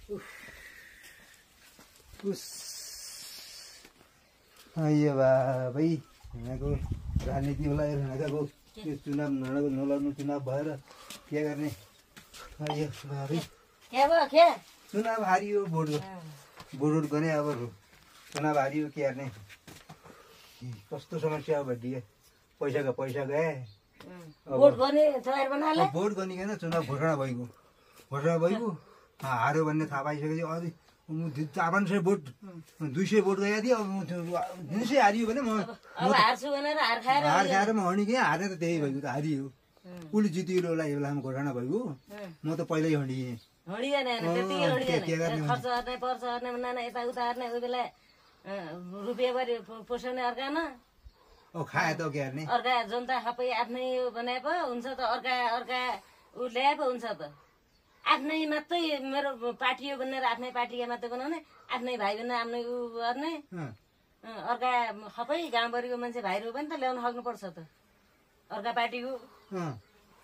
अयो भाइ यहाँको राजनीति होला यहाँको चुनाव नलड्नु चुनाव भएर के गर्ने अयो भाइ चुनाव हारियो भोट गर्ने अब चुनाव हारियो के गर्ने कस्तो समस्या हो भड्डिए पैसा गए भोट गर्निकन चुनाव घोषणा भइगयो हार्यो भन्ने थाहा पाइसकेपछि अझै 500 भोट 200 भोट गएको थियो अब 200 हारियो भने म हार खाएर म हँडी कि हारेर त्यही भइगयो त हारियो उसले जितियो बेला यो बेलामा घोषणा भइगयो म त पहिल्यै हँडिएँ खाए त के गर्ने अर्का जनता सबै आफ्नै बनाए पो हुन्छ त अर्का उ ल्याए पो हुन्छ त आफ्नै मात्रै मेरो पार्टी हो भनेर आफ्नै पार्टीका मात्रै बनाउने आफ्नै भाइ बहिनी आफ्नै उ गर्ने अर्का सबै गाउँभरिको मान्छे भाइहरू पनि त ल्याउन सक्नुपर्छ त अर्का पार्टीको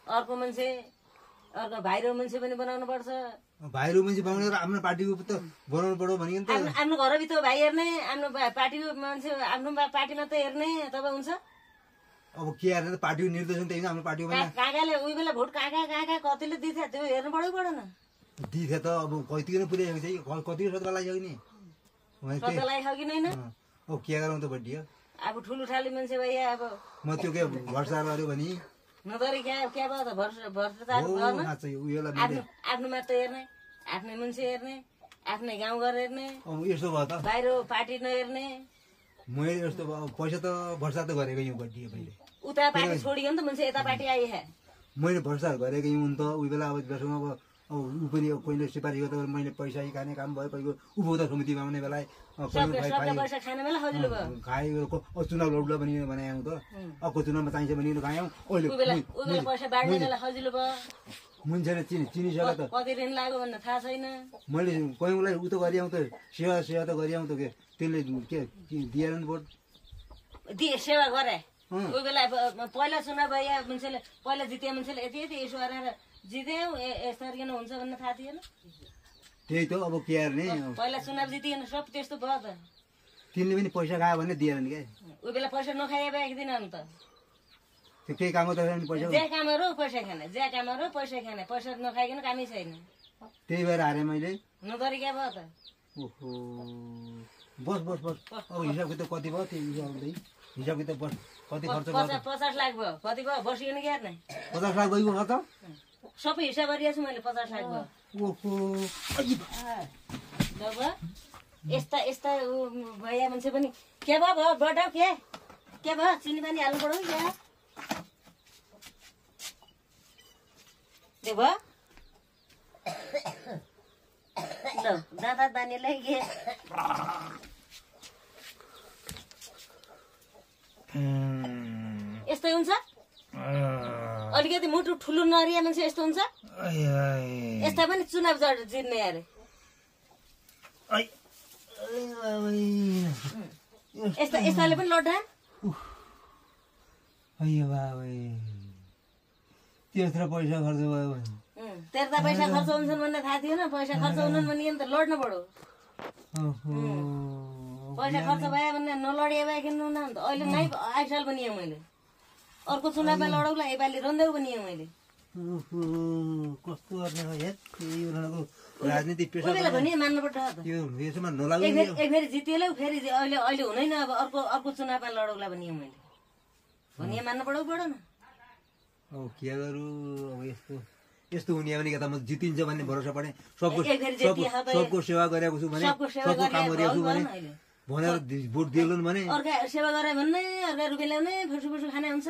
अर्को मान्छे अर्को भाइरो मान्छे पनि बनाउनु पर्छ भाइरो मान्छे बनाउनेर आफ्नो पार्टीको त बनाउनु पर्यो भने त आफ्नो घरभित्र भाइ हेर्ने आफ्नो पार्टीको मान्छे आफ्नो पार्टी मात्रै हेर्ने तब हुन्छ अब के हेर्ने पार्टीको निर्देशन त्यही आफ्नो पार्टीको काकाले उही बेला भोट काका कतिले दिथे त्यो हेर्नु परेन दिथे त अब कतिको पुर्याएको थियो कतिको सत्र लगाइसक्यो नि सत्र लगाइसक्यो नि अब के गरौँ त बड्डियो अब ठुलो ठाली मान्छे भइया अब म त्यो के भर्सा गर्यो भने नगरी क्या भयो त भ्रष्टाचार आफ्नो मात्रै हेर्ने आफ्नै मान्छे हेर्ने आफ्नै गाउँ घर हेर्ने यस्तो भयो त बाहिर पार्टी नहेर्ने मैले यस्तो पैसा त भर्सा त गरेको यो बड्डियो मैले उता पार्टी छोडियो नि त मान्छे यता पार्टी आइए मैले भर्सा गरेको यौँ नि त उही बेला अब जसमा अब ऊ पनि कोहीले सिफारिस गर्दा मैले पैसा खाने काम भयो पहिलो उपभोक्ता समितिमा आउने बेला खायो चुनाव लड्ला पनि बनायौँ त अर्को चुनावमा चाहिन्छ भने खायौँ मान्छेले चिनिसक्यो त कति ऋण लाग्यो भन्ने थाहा छैन मैले कहीँलाई उ त गरिआउँ त सेवा त गरिआउँ त के त्यसले के दिएर नि भोट सेवा गरे उही बेला पहिला चुनाव भए मान्छेले पहिला जिते मान्छेले यति यसो गरेर जित्यौ यस्तो गरिकन हुन्छ भन्ने थाहा थिएन त्यही त अब के गर्ने पहिला चुनाव जितिएन सब त्यस्तो भयो त तिनले पनि पैसा खायो भने दिएर नि क्या उही बेला पैसा नखाए भएकिदिन अन्त त्यो केही काम पैसा जे कामहरू पैसा खाने पैसा नखाइकन कामै छैन त्यही भएर हारेँ मैले नगरी क्या भयो त ओहो बस अब हिसाब किताब कति भयो त्यो हिसाब किताब बस कति खर्च 50 लाख भयो कति भयो बसिकन के गर्ने 50 लाख गइगयो खर्च सबै हिसाब गरिएको छु मैले 50 लाख भयो ओहो जब यस्ता भैया मान्छे पनि के भयो बटाउ के भयो चिनी पानी हाल्नु पर्यो क्या के भयो ल दादा दानीलाई के यस्तै हुन्छ अलिकति मुटु ठुलो नरिया मान्छे यस्तो हुन्छ यस्ता पनि चुनाव जित्ने अरे यस्ताले पनि लड्डा त्यत्रो पैसा खर्च भयो त्यता पैसा खर्च हुन्छन् भन्ने थाहा थिएन पैसा खर्च हुनु भने त लड्नु पर्यो पैसा खर्च भयो भने नलडिए भए किन्नु न त अहिले नै 8 साल पनि मैले अर्को चुनावमा लडौला नेपाली रन्देउ पनि मैले कस्तो गर्ने राजनीति पेसा भने मान्नुपर्छ यो यसमा नलाग्नु एक फेरि जितिएलै फेरि अहिले हुँदैन अब अर्को चुनावमा लडौला पनि मैले भने मान्नु परेन अब के गरौँ अब यस्तो हुने भने त म जितिन्छ भन्ने भरोसा परे सबको सेवा गरेको छु भने सबको काम गरेको छु भने भनेर भोट दिएन भने अर्का सेवा गरे भन्ने अर्का रुपियाँ ल्याउने फुसु खाने हुन्छ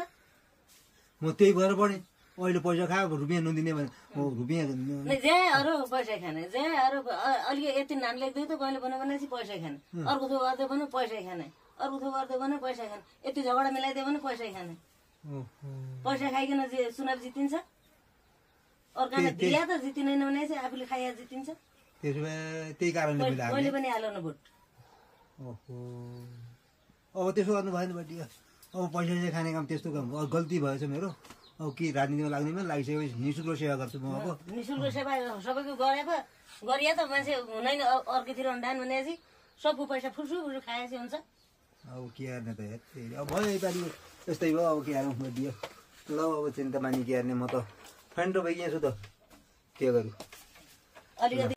म त्यही भएर पढेँ अहिले पैसा खायो रुपियाँ नदिने भने रुपियाँ अरू पैसा खाने अरू अलिक यति नाम लेख्दै त कहिले भन्यो भनेपछि पैसा खाने अर्को थो गर्दै भन्यो पैसा खाने अर्को थो गर्दै भन्यो पैसा खाने यति झगडा मिलाइदियो भने पैसा खाने पैसा खाइकन चुनाव जितिन्छ अर्काले दिया त जितिँदैन भने चाहिँ आफूले खाइया जितिन्छ त्यसो भए त्यही कारणले मैले पनि हाल्नु भोट अब त्यसो गर्नु भएन बटी अब पैसा चाहिँ खाने काम त्यस्तो काम गल्ती भएछ मेरो अब के राजनीतिमा लाग्दैन लागिसकेपछि निःशुल्क सेवा गर्छु म अब निःशुल्क सेवा सबैको गरे पो गरिए त मान्छे हुँदैन अर्कोतिर अन्डान भनेपछि सबको पैसा फुसु फुसु खाएपछि हुन्छ अब के गर्ने त अब भयो योपालि यस्तै भयो अब के हाल्नु दियो ल अब चिन्ता मानी के हार्ने म त फ्यान्टो भइगएछु त के गर्नु अलिकति